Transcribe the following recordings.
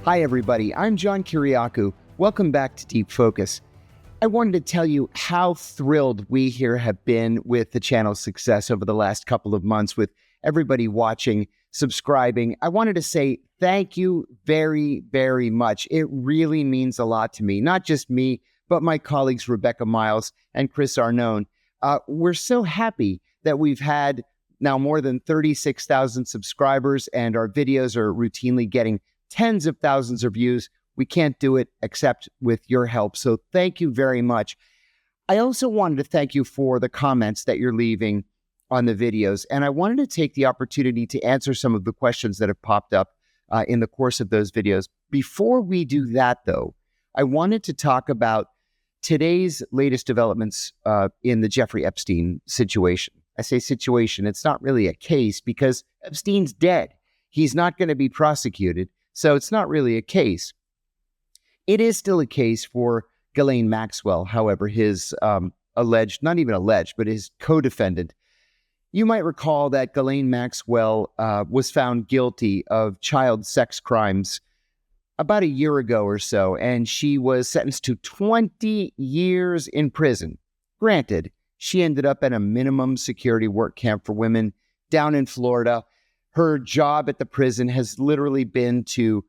Hi, everybody. I'm John Kiriakou. Welcome back to Deep Focus. I wanted to tell you how thrilled we here have been with the channel's success over the last couple of months, with everybody watching, subscribing. I wanted to say thank you very, very much. It really means a lot to me, not just me, but my colleagues Rebecca Miles and Chris Arnone. We're so happy that we've had now more than 36,000 subscribers, and our videos are routinely getting tens of thousands of views. We can't do it except with your help. So thank you very much. I also wanted to thank you for the comments that you're leaving on the videos. And I wanted to take the opportunity to answer some of the questions that have popped up in the course of those videos. Before we do that, though, I wanted to talk about today's latest developments in the Jeffrey Epstein situation. I say situation, it's not really a case because Epstein's dead. He's not going to be prosecuted. So it's not really a case. It is still a case for Ghislaine Maxwell, however, his not even alleged, but his co-defendant. You might recall that Ghislaine Maxwell was found guilty of child sex crimes about a year ago or so, and she was sentenced to 20 years in prison. Granted, she ended up at a minimum security work camp for women down in Florida. Her job at the prison has literally been to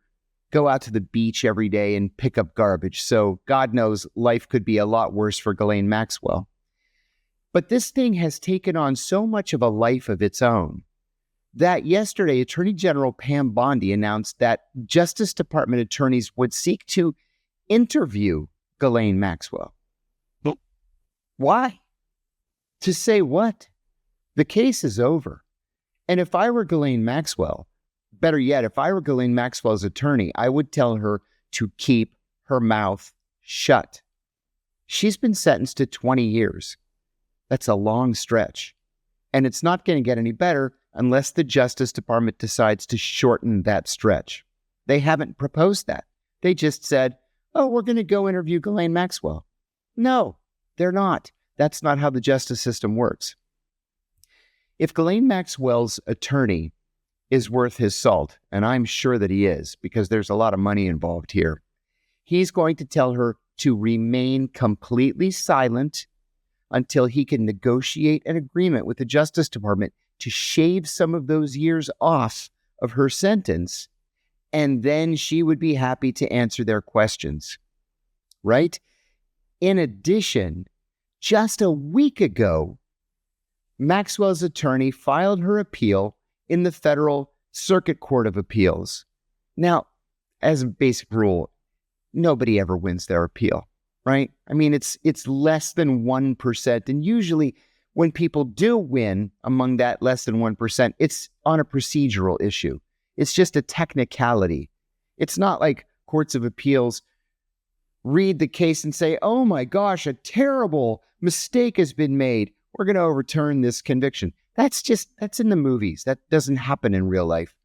go out to the beach every day and pick up garbage. So God knows life could be a lot worse for Ghislaine Maxwell. But this thing has taken on so much of a life of its own that yesterday, Attorney General Pam Bondi announced that Justice Department attorneys would seek to interview Ghislaine Maxwell. Why? To say what? The case is over. And if I were Ghislaine Maxwell, better yet, if I were Ghislaine Maxwell's attorney, I would tell her to keep her mouth shut. She's been sentenced to 20 years. That's a long stretch. And it's not going to get any better unless the Justice Department decides to shorten that stretch. They haven't proposed that. They just said, oh, we're going to go interview Ghislaine Maxwell. No, they're not. That's not how the justice system works. If Ghislaine Maxwell's attorney is worth his salt, and I'm sure that he is, because there's a lot of money involved here, he's going to tell her to remain completely silent until he can negotiate an agreement with the Justice Department to shave some of those years off of her sentence, and then she would be happy to answer their questions, right? In addition, just a week ago, Maxwell's attorney filed her appeal in the Federal Circuit Court of Appeals. Now, as a basic rule, nobody ever wins their appeal, right? I mean, it's less than 1%. And usually when people do win among that less than 1%, it's on a procedural issue. It's just a technicality. It's not like courts of appeals read the case and say, oh my gosh, a terrible mistake has been made. We're going to overturn this conviction. That's in the movies. That doesn't happen in real life.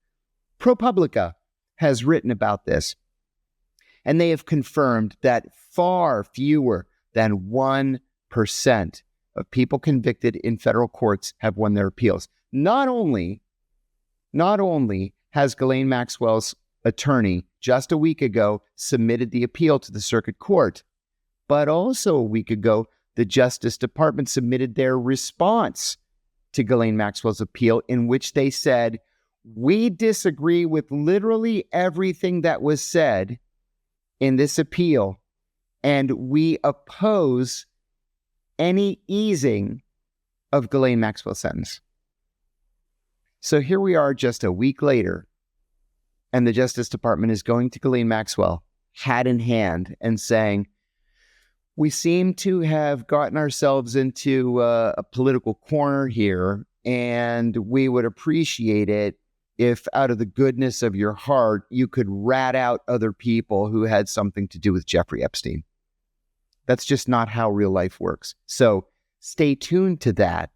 ProPublica has written about this, and they have confirmed that far fewer than 1% of people convicted in federal courts have won their appeals. Not only has Ghislaine Maxwell's attorney just a week ago submitted the appeal to the circuit court, but also a week ago, the Justice Department submitted their response to Ghislaine Maxwell's appeal, in which they said, we disagree with literally everything that was said in this appeal, and we oppose any easing of Ghislaine Maxwell's sentence. So here we are just a week later, and the Justice Department is going to Ghislaine Maxwell, hat in hand, and saying, we seem to have gotten ourselves into a political corner here, and we would appreciate it if out of the goodness of your heart, you could rat out other people who had something to do with Jeffrey Epstein. That's just not how real life works. So stay tuned to that,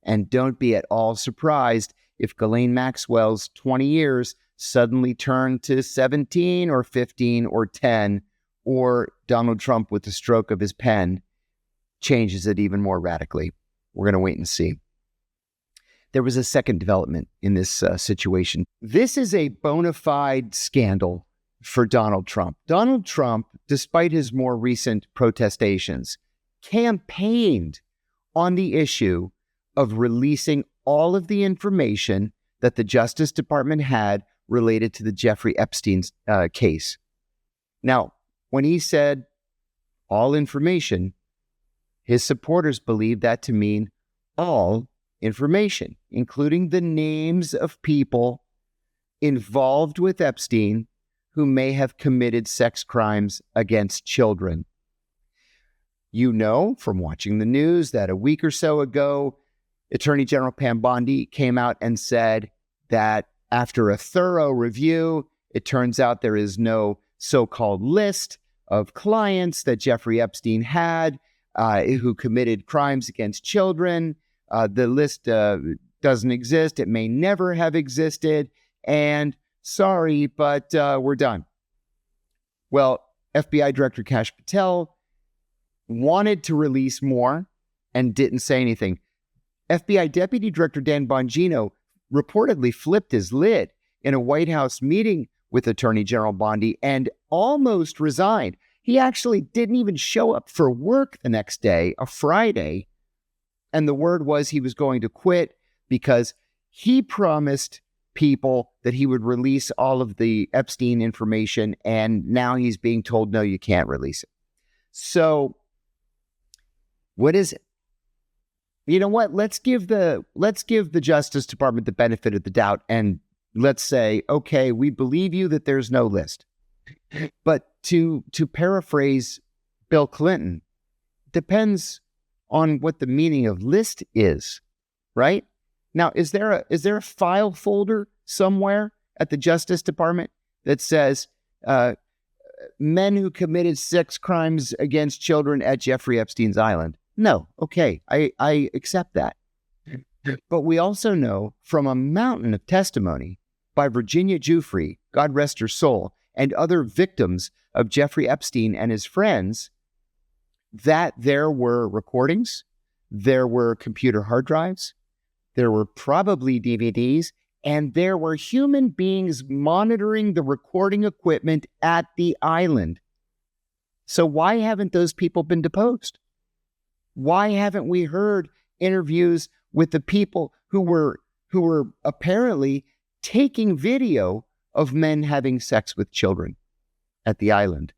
and don't be at all surprised if Ghislaine Maxwell's 20 years suddenly turn to 17 or 15 or 10, or Donald Trump, with the stroke of his pen, changes it even more radically. We're going to wait and see. There was a second development in this situation. This is a bona fide scandal for Donald Trump. Donald Trump, despite his more recent protestations, campaigned on the issue of releasing all of the information that the Justice Department had related to the Jeffrey Epstein case. Now, when he said all information, his supporters believe that to mean all information, including the names of people involved with Epstein who may have committed sex crimes against children. You know from watching the news that a week or so ago, Attorney General Pam Bondi came out and said that after a thorough review, it turns out there is no so-called list of clients that Jeffrey Epstein had who committed crimes against children. The list doesn't exist. It may never have existed. And sorry, but we're done. Well, FBI Director Kash Patel wanted to release more and didn't say anything. FBI Deputy Director Dan Bongino reportedly flipped his lid in a White House meeting with Attorney General Bondi and almost resigned. He actually didn't even show up for work the next day, a Friday, and the word was he was going to quit because he promised people that he would release all of the Epstein information, and now he's being told, no, you can't release it. So what is it? You know what? Let's give the Justice Department the benefit of the doubt, and let's say, okay, we believe you that there's no list. But to paraphrase Bill Clinton, depends on what the meaning of list is, right? Now, is there a file folder somewhere at the Justice Department that says men who committed sex crimes against children at Jeffrey Epstein's island? No. Okay, I accept that. But we also know from a mountain of testimony by Virginia Giuffre, God rest her soul, and other victims of Jeffrey Epstein and his friends, that there were recordings, there were computer hard drives, there were probably DVDs, and there were human beings monitoring the recording equipment at the island. So why haven't those people been deposed? Why haven't we heard interviews with the people who were apparently taking video of men having sex with children at the island?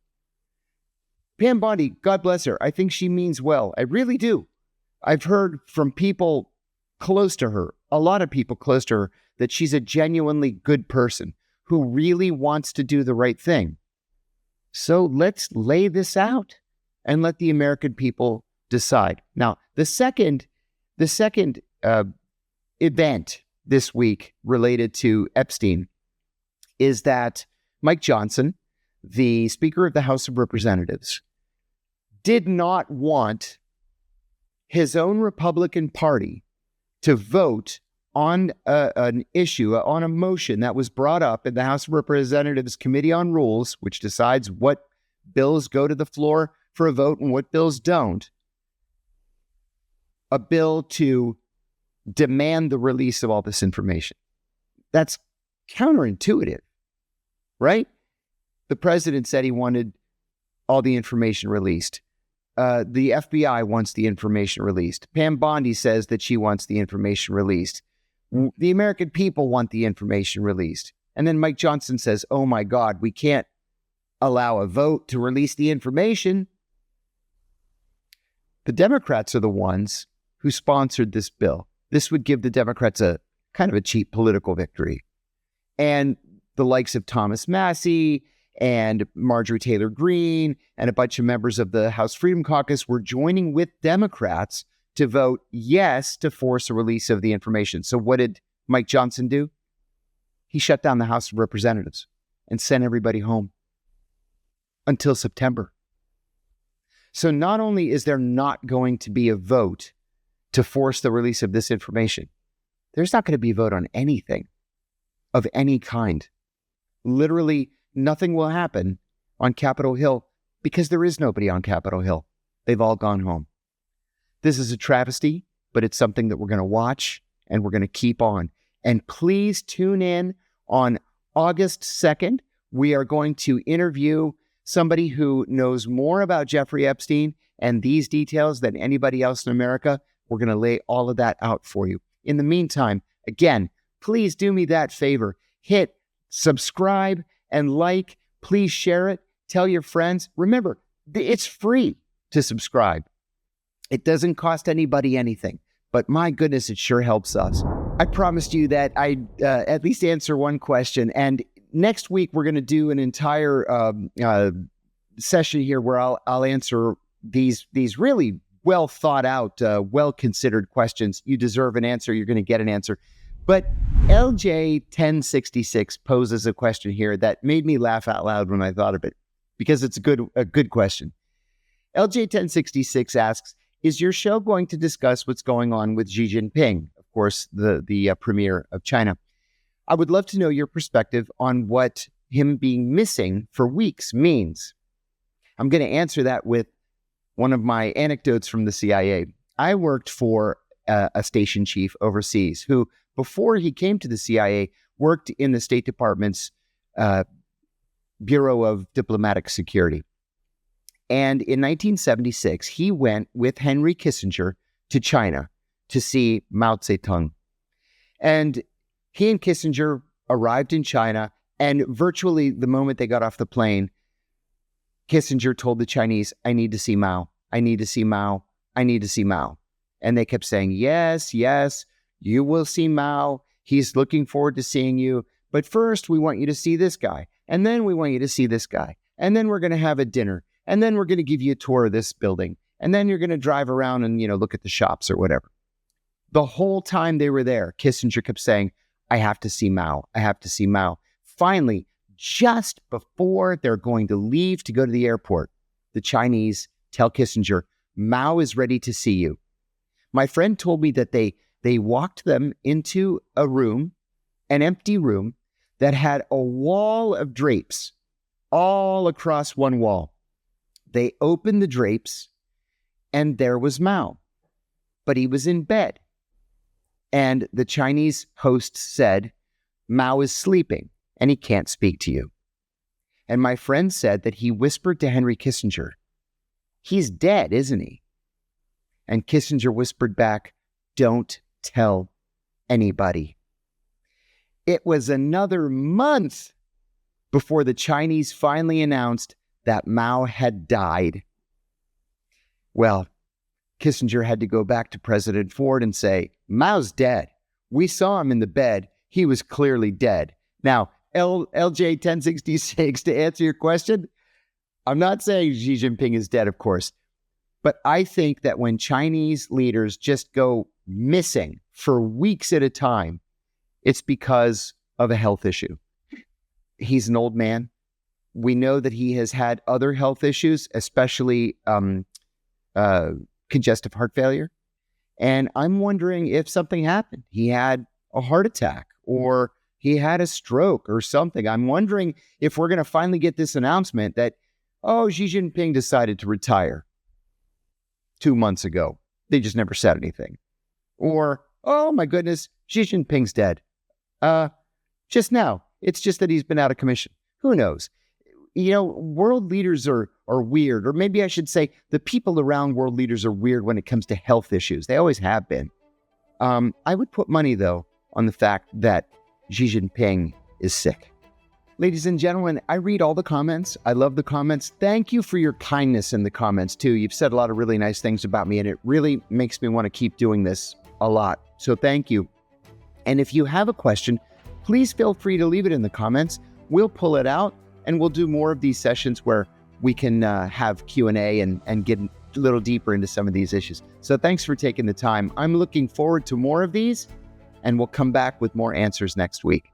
Pam Bondi, God bless her, I think she means well. I really do. I've heard from people close to her, a lot of people close to her, that she's a genuinely good person who really wants to do the right thing. So let's lay this out and let the American people decide. Now, the second event this week related to Epstein is that Mike Johnson, the Speaker of the House of Representatives, did not want his own Republican Party to vote on an issue, on a motion that was brought up in the House of Representatives Committee on Rules, which decides what bills go to the floor for a vote and what bills don't, a bill to demand the release of all this information. That's counterintuitive, right? The president said he wanted all the information released. The FBI wants the information released. Pam Bondi says that she wants the information released. The American people want the information released. And then Mike Johnson says, oh my God, we can't allow a vote to release the information. The Democrats are the ones who sponsored this bill. This would give the Democrats a kind of a cheap political victory. And the likes of Thomas Massie and Marjorie Taylor Greene and a bunch of members of the House Freedom Caucus were joining with Democrats to vote yes to force a release of the information. So what did Mike Johnson do? He shut down the House of Representatives and sent everybody home until September. So not only is there not going to be a vote to force the release of this information, there's not going to be a vote on anything of any kind. Literally nothing will happen on Capitol Hill because there is nobody on Capitol Hill. They've all gone home. This is a travesty, but it's something that we're going to watch and we're going to keep on. And please tune in on August 2nd we are going to interview somebody who knows more about Jeffrey Epstein and these details than anybody else in America. We're going to lay all of that out for you. In the meantime, again, please do me that favor. Hit subscribe and like. Please share it. Tell your friends. Remember, it's free to subscribe. It doesn't cost anybody anything, but my goodness, it sure helps us. I promised you that I'd at least answer one question, and next week we're going to do an entire session here where I'll answer these really well thought out, well considered questions. You deserve an answer. You're going to get an answer. But LJ 1066 poses a question here that made me laugh out loud when I thought of it, because it's a good question. LJ 1066 asks, is your show going to discuss what's going on with Xi Jinping, of course, the premier of China? I would love to know your perspective on what him being missing for weeks means. I'm going to answer that with one of my anecdotes from the CIA. I worked for a station chief overseas who, before he came to the CIA, worked in the State Department's Bureau of Diplomatic Security. And in 1976, he went with Henry Kissinger to China to see Mao Zedong. And he and Kissinger arrived in China, and virtually the moment they got off the plane, Kissinger told the Chinese, I need to see Mao. I need to see Mao. I need to see Mao. And they kept saying, yes, yes, you will see Mao. He's looking forward to seeing you. But first, we want you to see this guy. And then we want you to see this guy. And then we're going to have a dinner. And then we're going to give you a tour of this building. And then you're going to drive around and, look at the shops or whatever. The whole time they were there, Kissinger kept saying, I have to see Mao. I have to see Mao. Finally, just before they're going to leave to go to the airport, the Chinese tell Kissinger, Mao is ready to see you. My friend told me that they walked them into a room, an empty room, that had a wall of drapes all across one wall. They opened the drapes, and there was Mao, but he was in bed. And the Chinese host said, Mao is sleeping, and he can't speak to you. And my friend said that he whispered to Henry Kissinger, he's dead, isn't he? And Kissinger whispered back, don't tell anybody. It was another month before the Chinese finally announced that Mao had died. Well, Kissinger had to go back to President Ford and say, Mao's dead. We saw him in the bed. He was clearly dead. Now, LJ 1066, to answer your question, I'm not saying Xi Jinping is dead, of course, but I think that when Chinese leaders just go missing for weeks at a time, it's because of a health issue. He's an old man. We know that he has had other health issues, especially congestive heart failure. And I'm wondering if something happened. He had a heart attack or he had a stroke or something. I'm wondering if we're going to finally get this announcement that, Xi Jinping decided to retire 2 months ago. They just never said anything. Or, oh my goodness, Xi Jinping's dead. Just now. It's just that he's been out of commission. Who knows? World leaders are weird, or maybe I should say the people around world leaders are weird when it comes to health issues. They always have been. I would put money, though, on the fact that Xi Jinping is sick. Ladies and gentlemen, I read all the comments. I love the comments. Thank you for your kindness in the comments, too. You've said a lot of really nice things about me, and it really makes me want to keep doing this a lot. So thank you. And if you have a question, please feel free to leave it in the comments. We'll pull it out, and we'll do more of these sessions where we can have Q&A and get a little deeper into some of these issues. So thanks for taking the time. I'm looking forward to more of these, and we'll come back with more answers next week.